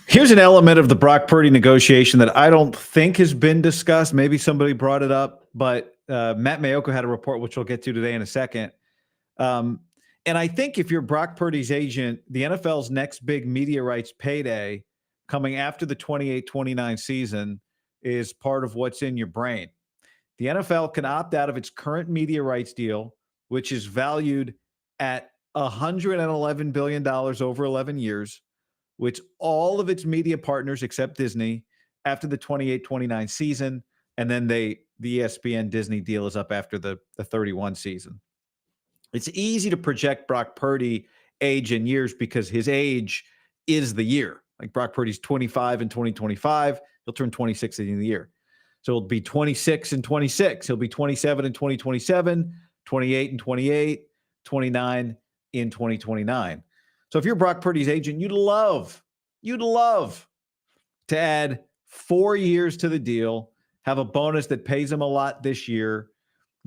Here's an element of the Brock Purdy negotiation that I don't think has been discussed. Maybe somebody brought it up, but Matt Mayoko had a report, which we'll get to today in a second. And I think if you're Brock Purdy's agent, the NFL's next big media rights payday coming after the 28-29 season is part of what's in your brain. The NFL can opt out of its current media rights deal, which is valued at $111 billion over 11 years, which all of its media partners except Disney after the 28-29 season. And then the ESPN Disney deal is up after the 31 season. It's easy to project Brock Purdy age in years because his age is the year. Like Brock Purdy's 25 in 2025. He'll turn 26 at the end of the year. So he'll be 26 in 26. He'll be 27 in 2027, 28 in 28, 29 in 2029. So if you're Brock Purdy's agent, you'd love to add 4 years to the deal, have a bonus that pays him a lot this year,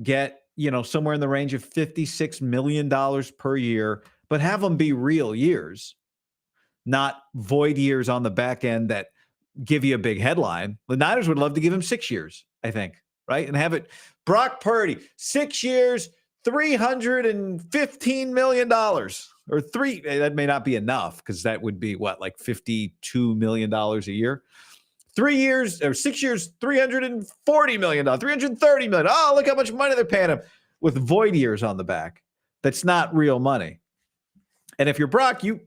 get, somewhere in the range of $56 million per year, but have them be real years, not void years on the back end that give you a big headline. The Niners would love to give him 6 years, I think, right? And have it Brock Purdy, 6 years, $315 million or three. That may not be enough because that would be like $52 million a year. 3 years or 6 years, $340 million, $330 million. Oh, look how much money they're paying him with void years on the back. That's not real money. And if you're Brock, you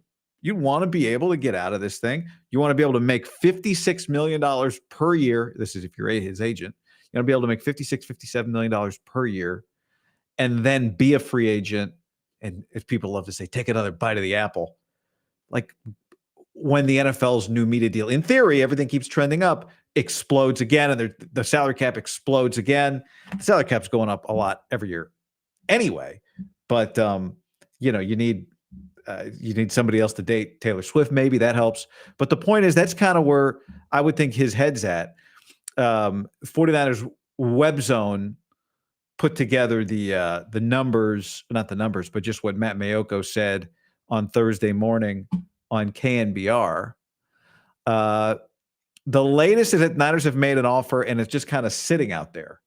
want to be able to get out of this thing. You want to be able to make $56 million per year. This is if you're his agent. You want to be able to make $57 million per year and then be a free agent. And if people love to say, take another bite of the apple. Like when the NFL's new media deal, in theory, everything keeps trending up, explodes again, and the salary cap explodes again. The salary cap's going up a lot every year anyway. But, you need somebody else to date Taylor Swift. Maybe that helps. But the point is, that's kind of where I would think his head's at. 49ers Web Zone put together the numbers, not the numbers, but just what Matt Mayoko said on Thursday morning on KNBR. The latest is that Niners have made an offer and it's just kind of sitting out there.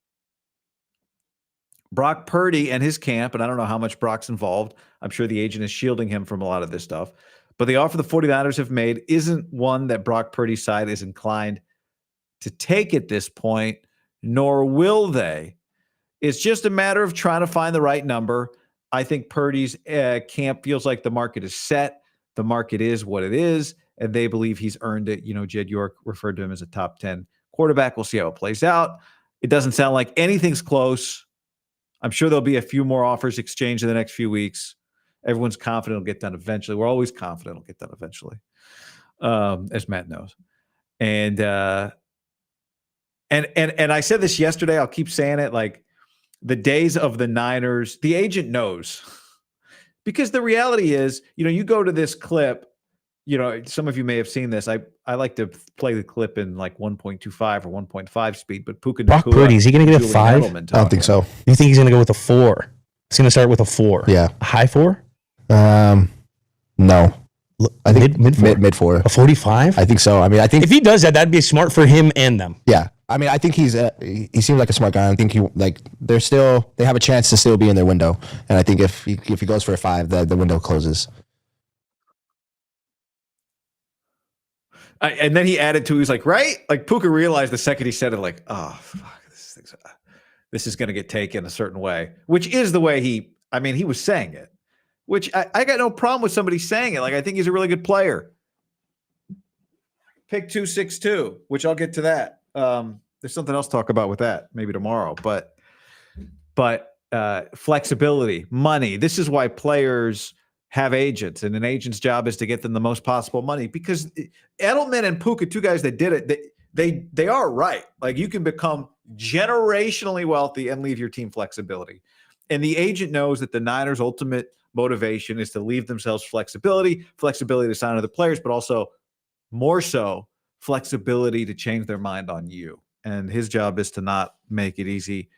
Brock Purdy and his camp, and I don't know how much Brock's involved. I'm sure the agent is shielding him from a lot of this stuff. But the offer the 49ers have made isn't one that Brock Purdy's side is inclined to take at this point, nor will they. It's just a matter of trying to find the right number. I think Purdy's camp feels like the market is set. The market is what it is, and they believe he's earned it. Jed York referred to him as a top 10 quarterback. We'll see how it plays out. It doesn't sound like anything's close. I'm sure there'll be a few more offers exchanged in the next few weeks. Everyone's confident it'll get done eventually. We're always confident it'll get done eventually, as Matt knows. And I said this yesterday. I'll keep saying it. Like the days of the Niners, the agent knows. Because the reality is, you go to this clip, some of you may have seen this. I like to play the clip in like 1.25 or 1.5 speed, but Puka Brock Purdy, is he going to get a 5? I don't think so. You think he's going to go with a 4? He's going to start with a 4. Yeah. A high 4? No. I think mid 4. A 45? I think so. I think if he does that, that'd be smart for him and them. Yeah. I think he seems like a smart guy. I think they have a chance to still be in their window. And I think if he goes for a 5, the window closes. And then he added to, he's like, right? Like Puka realized the second he said it, like, oh, fuck, this is going to get taken a certain way, which is the way he was saying it, which I got no problem with somebody saying it. Like, I think he's a really good player. Pick 262, which I'll get to that. There's something else to talk about with that maybe tomorrow, but flexibility, money. This is why players have agents, and an agent's job is to get them the most possible money, because Edelman and Puka, two guys that did it, they are right. Like, you can become generationally wealthy and leave your team flexibility. And the agent knows that the Niners' ultimate motivation is to leave themselves flexibility to sign other players, but also more so flexibility to change their mind on you. And his job is to not make it easy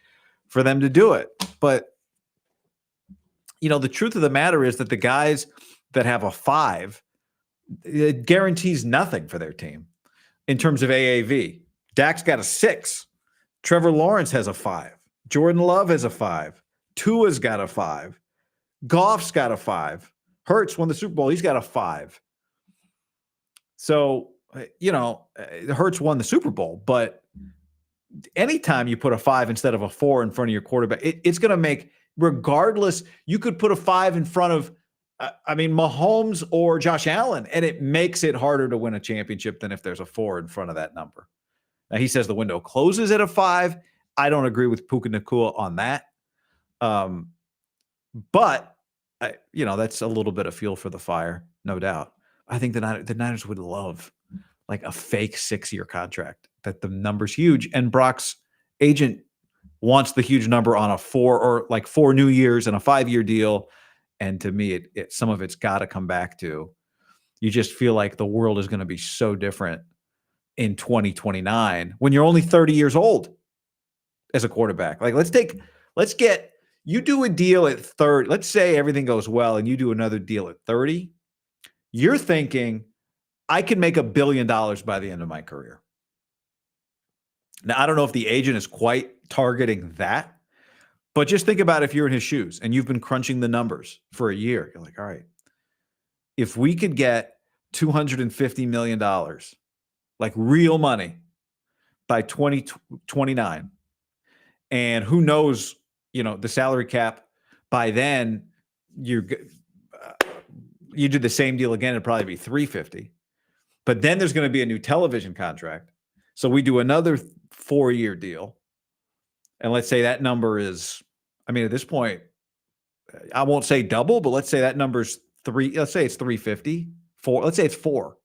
for them to do it. But the truth of the matter is that the guys that have a 5 It guarantees nothing for their team in terms of AAV. Dak's got a 6. Trevor Lawrence has a 5. Jordan Love has a 5. Tua's got a 5. Goff's got a 5. Hurts won the Super Bowl. He's got a 5. So, Hurts won the Super Bowl, but anytime you put a 5 instead of a 4 in front of your quarterback, it's going to make, regardless, you could put a 5 in front of, Mahomes or Josh Allen, and it makes it harder to win a championship than if there's a 4 in front of that number. Now, he says the window closes at a 5. I don't agree with Puka Nacua on that. But, that's a little bit of fuel for the fire, no doubt. I think the Niners would love like a fake 6-year contract, that the number's huge. And Brock's agent wants the huge number on a 4 or like 4 new years and a 5-year deal. And to me, some of it's got to come back to, you just feel like the world is going to be so different in 2029 when you're only 30 years old as a quarterback. Like, you do a deal at 30. Let's say everything goes well and you do another deal at 30. You're thinking, I can make $1 billion by the end of my career. Now, I don't know if the agent is quite targeting that, but just think about if you're in his shoes and you've been crunching the numbers for a year. You're like, all right, if we could get $250 million, like real money, by 2029, and who knows, the salary cap by then, you do the same deal again, it'd probably be 350. But then there's going to be a new television contract. So we do another 4-year deal. And let's say that number is, at this point, I won't say double, but let's say that number's 3. Let's say it's 350. 4. Let's say it's 4.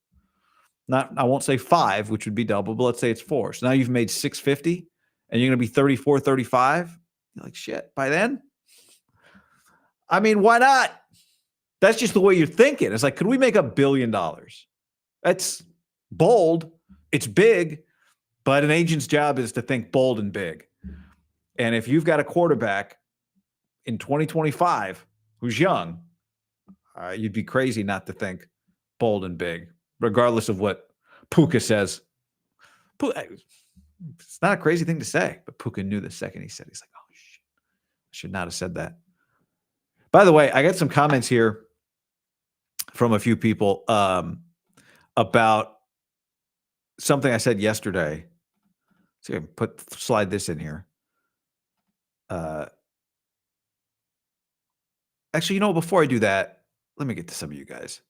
I won't say 5, which would be double, but let's say it's 4. So now you've made 650 and you're going to be 34, 35. You're like, shit, by then? Why not? That's just the way you're thinking. It's like, could we make $1 billion? That's bold. It's big, but an agent's job is to think bold and big. And if you've got a quarterback in 2025 who's young, you'd be crazy not to think bold and big, regardless of what Puka says. It's not a crazy thing to say, but Puka knew the second he said, he's like, oh, shit, I should not have said that. By the way, I got some comments here from a few people about something I said yesterday. So I can slide this in here. Actually, before I do that, let me get to some of you guys.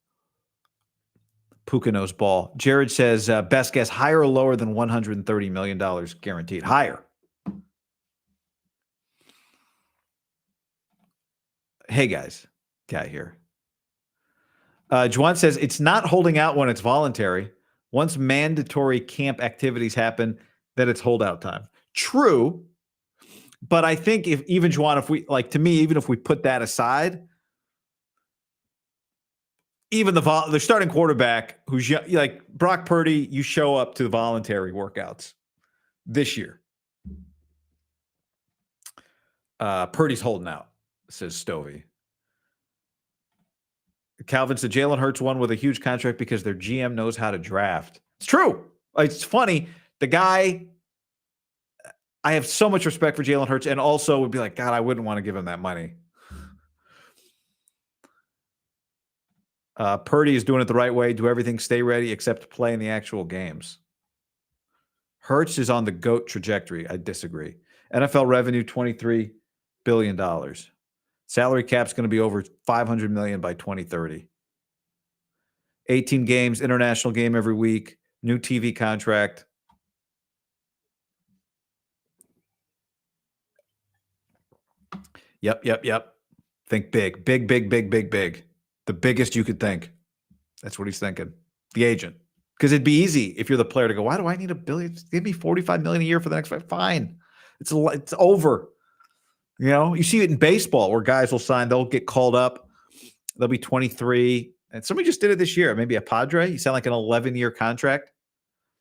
Puka knows ball. Jared says, best guess, higher or lower than $130 million guaranteed? Higher. Hey, guys. Guy here. Juan says, it's not holding out when it's voluntary. Once mandatory camp activities happen, then it's holdout time. True. But I think even if we put that aside, even the starting quarterback who's like Brock Purdy, you show up to the voluntary workouts this year. Purdy's holding out, says Stovey. Calvin said Jalen Hurts won with a huge contract because their GM knows how to draft. It's true. It's funny. The guy, I have so much respect for Jalen Hurts, and also would be like, God, I wouldn't want to give him that money. Purdy is doing it the right way. Do everything, stay ready, except play in the actual games. Hurts is on the GOAT trajectory. I disagree. NFL revenue, $23 billion. Salary cap's going to be over $500 million by 2030. 18 games, international game every week, new TV contract. Yep. Think big. Big. The biggest you could think. That's what he's thinking. The agent. Because it'd be easy if you're the player to go, why do I need $1 billion? Give me $45 million a year for the next 5. Fine. It's over. You see it in baseball where guys will sign, they'll get called up. They'll be 23. And somebody just did it this year. Maybe a Padre. You sound like an 11-year contract.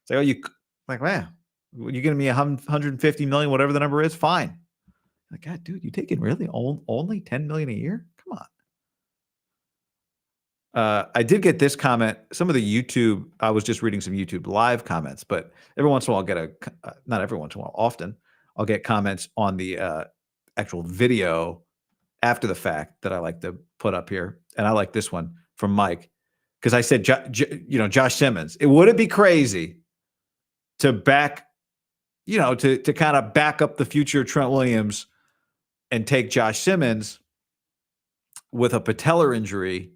It's like, man, you're giving me $150 million, whatever the number is. Fine. Like, God, dude, you taking really only $10 million a year? Come on. I did get this comment. Some of the YouTube, I was just reading some YouTube live comments, but every once in a while I'll get not every once in a while, often I'll get comments on the actual video after the fact that I like to put up here. And I like this one from Mike because I said, Josh Simmons, would it be crazy to back, to kind of back up the future of Trent Williams and take Josh Simmons with a patellar injury?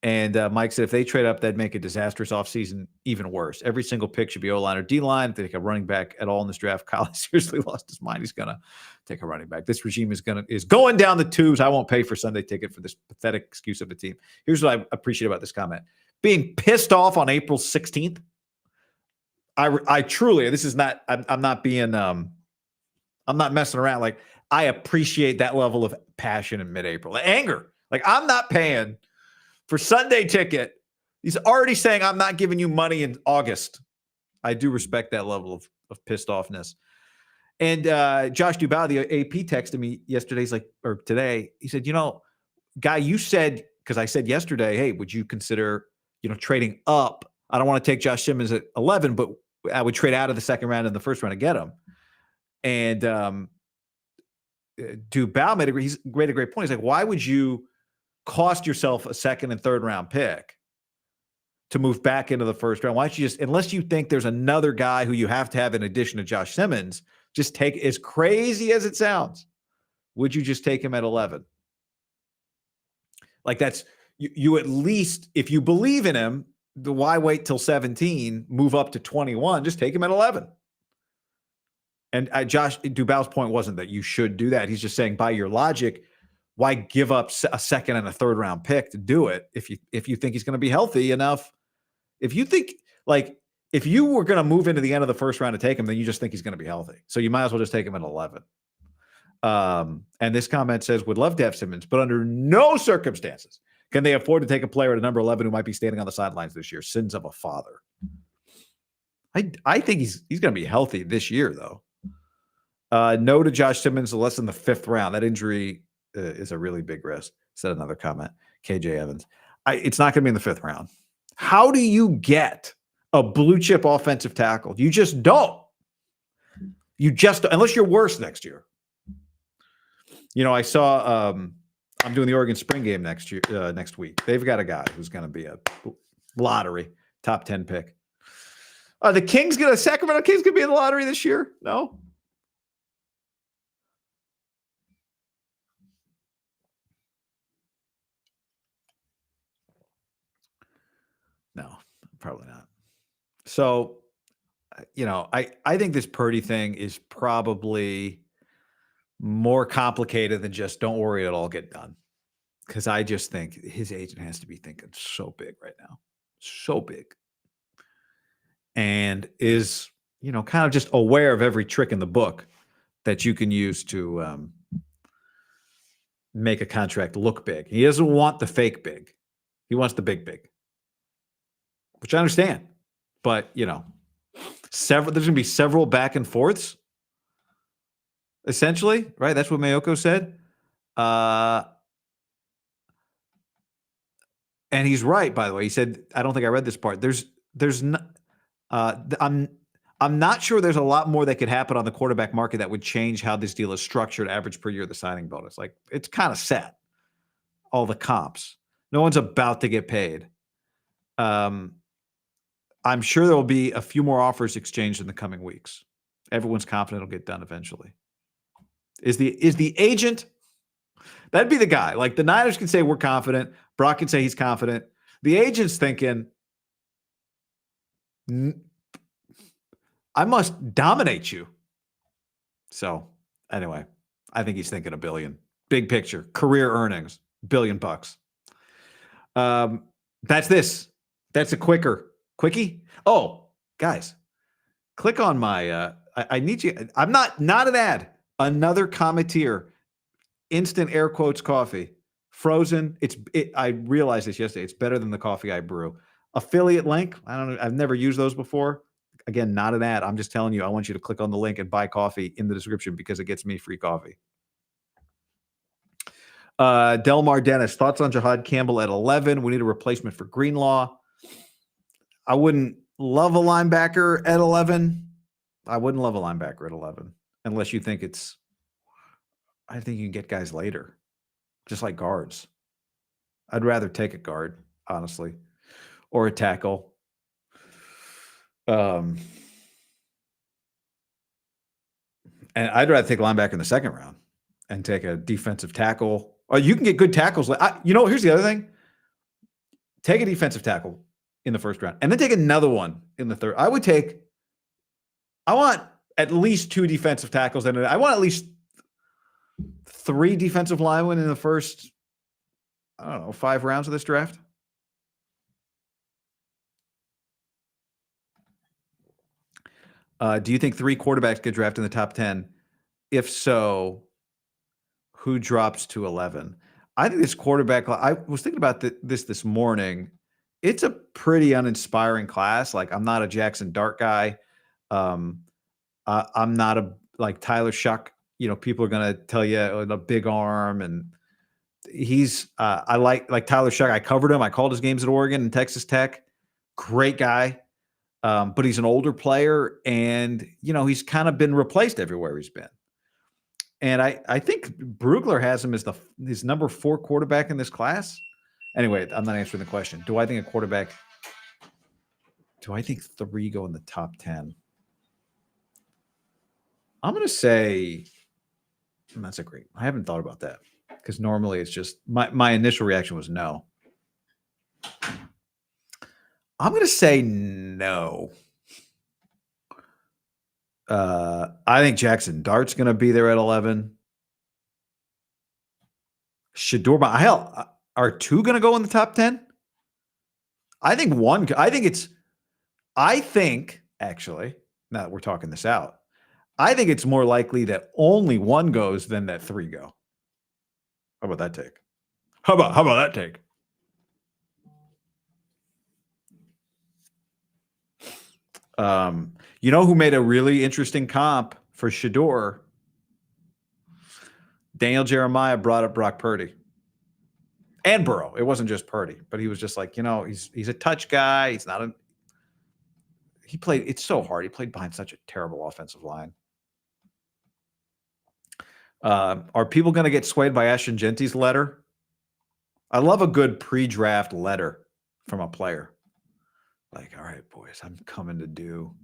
And Mike said if they trade up, that'd make a disastrous offseason even worse. Every single pick should be O-line or D-line. If they take a running back at all in this draft, Kyle seriously lost his mind. He's going to take a running back. This regime is going down the tubes. I won't pay for Sunday ticket for this pathetic excuse of a team. Here's what I appreciate about this comment. Being pissed off on April 16th. I truly, this is not, I'm not being, I'm not messing around. Like, I appreciate that level of passion in mid-April. Anger. Like, I'm not paying for Sunday ticket. He's already saying, I'm not giving you money in August. I do respect that level of pissed offness. And Josh Dubois, the AP, texted me yesterday. Or today. He said, Guy, you said, because I said yesterday, hey, would you consider, trading up? I don't want to take Josh Simmons at 11, but I would trade out of the second round and the first round to get him. And Dubois made a great point. He's like, why would you cost yourself a second and third round pick to move back into the first round? Why don't you just, unless you think there's another guy who you have to have in addition to Josh Simmons, just take, as crazy as it sounds, would you just take him at 11? Like, that's, you at least, if you believe in him, why wait till 17, move up to 21, just take him at 11. And Josh Dubois' point wasn't that you should do that. He's just saying, by your logic, why give up a second and a third round pick to do it if you think he's going to be healthy enough? If you think, like, if you were going to move into the end of the first round to take him, then you just think he's going to be healthy. So you might as well just take him at 11. And this comment says, would love to have Simmons, but under no circumstances can they afford to take a player at number 11 who might be standing on the sidelines this year. Sins of a father. I think he's going to be healthy this year, though. No to Josh Simmons, less than the fifth round. That injury is a really big risk, said another comment. KJ Evans. It's not going to be in the fifth round. How do you get a blue chip offensive tackle? You just don't. Unless you're worse next year. I saw I'm doing the Oregon spring game next week. They've got a guy who's going to be a lottery top 10 pick. The Sacramento Kings going to be in the lottery this year? No. No, probably not. So, I think this Purdy thing is probably more complicated than just don't worry, it'll all get done. Because I just think his agent has to be thinking so big right now. So big. And is, kind of just aware of every trick in the book that you can use to make a contract look big. He doesn't want the fake big. He wants the big, which I understand. But, there's going to be several back and forths, essentially, right? That's what Mayoko said. And he's right, by the way. He said, I don't think I read this part. I'm not sure there's a lot more that could happen on the quarterback market that would change how this deal is structured, average per year, the signing bonus. Like, it's kind of set. All the comps. No one's about to get paid. I'm sure there will be a few more offers exchanged in the coming weeks. Everyone's confident it'll get done eventually. Is the agent? That'd be the guy. Like, the Niners can say we're confident. Brock can say he's confident. The agent's thinking, I must dominate you. So anyway, I think he's thinking $1 billion. Big picture, career earnings, $1 billion. That's this. That's a quickie. Oh, guys, click on my. I need you. I'm not an ad. Another Cometeer, instant air quotes coffee, frozen. I realized this yesterday. It's better than the coffee I brew. Affiliate link. I don't know. I've never used those before. Again, not an ad. I'm just telling you, I want you to click on the link and buy coffee in the description because it gets me free coffee. Delmar Dennis, thoughts on Jahad Campbell at 11? We need a replacement for Greenlaw. I wouldn't love a linebacker at 11. I wouldn't love a linebacker at 11 unless you think it's, I think you can get guys later, just like guards. I'd rather take a guard, honestly, or a tackle. And I'd rather take a linebacker in the second round and take a defensive tackle. Or you can get good tackles. Here's the other thing. Take a defensive tackle in the first round and then take another one in the third. I want at least 2 defensive tackles. And I want at least 3 defensive linemen in the first, 5 rounds of this draft. Do you think 3 quarterbacks get drafted in the top 10? If so, who drops to 11? I think this quarterback, I was thinking about this morning. It's a pretty uninspiring class. Like, I'm not a Jackson Dart guy. I'm not like Tyler Shuck. People are going to tell you a big arm, and he's I like Tyler Shuck. I covered him. I called his games at Oregon and Texas Tech. Great guy. But he's an older player, and he's kind of been replaced everywhere he's been. And I think Brugler has him as his number 4 quarterback in this class. Anyway, I'm not answering the question. Do I think 3 go in the top 10? I'm going to say that's a great. I haven't thought about that because normally it's just my initial reaction was no. I'm going to say no. I think Jackson Dart's going to be there at 11. Shador, hell, are 2 going to go in the top 10? I think actually, now that we're talking this out, I think it's more likely that only 1 goes than that 3 go. How about that take? How about that take? Who made a really interesting comp for Shador? Daniel Jeremiah brought up Brock Purdy and Burrow. It wasn't just Purdy, but he was just like, he's a touch guy. He's not it's so hard. He played behind such a terrible offensive line. Are people going to get swayed by Ashton Genty's letter? I love a good pre-draft letter from a player. Like, all right, boys, I'm coming to do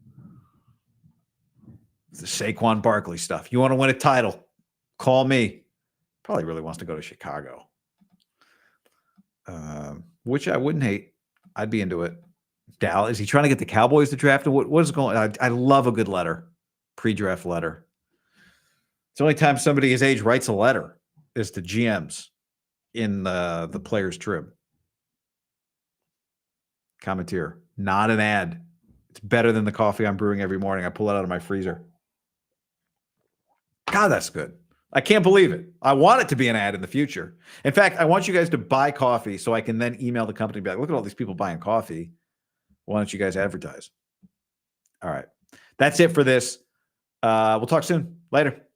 the Saquon Barkley stuff. You want to win a title? Call me. Probably really wants to go to Chicago, which I wouldn't hate. I'd be into it. Dallas, is he trying to get the Cowboys to draft? What is going on? I love a good letter, pre-draft letter. It's the only time somebody his age writes a letter is to GMs in the player's trib. Commenteer, not an ad. It's better than the coffee I'm brewing every morning. I pull it out of my freezer. God, that's good. I can't believe it. I want it to be an ad in the future. In fact, I want you guys to buy coffee so I can then email the company and be like, look at all these people buying coffee. Why don't you guys advertise? All right. That's it for this. We'll talk soon. Later.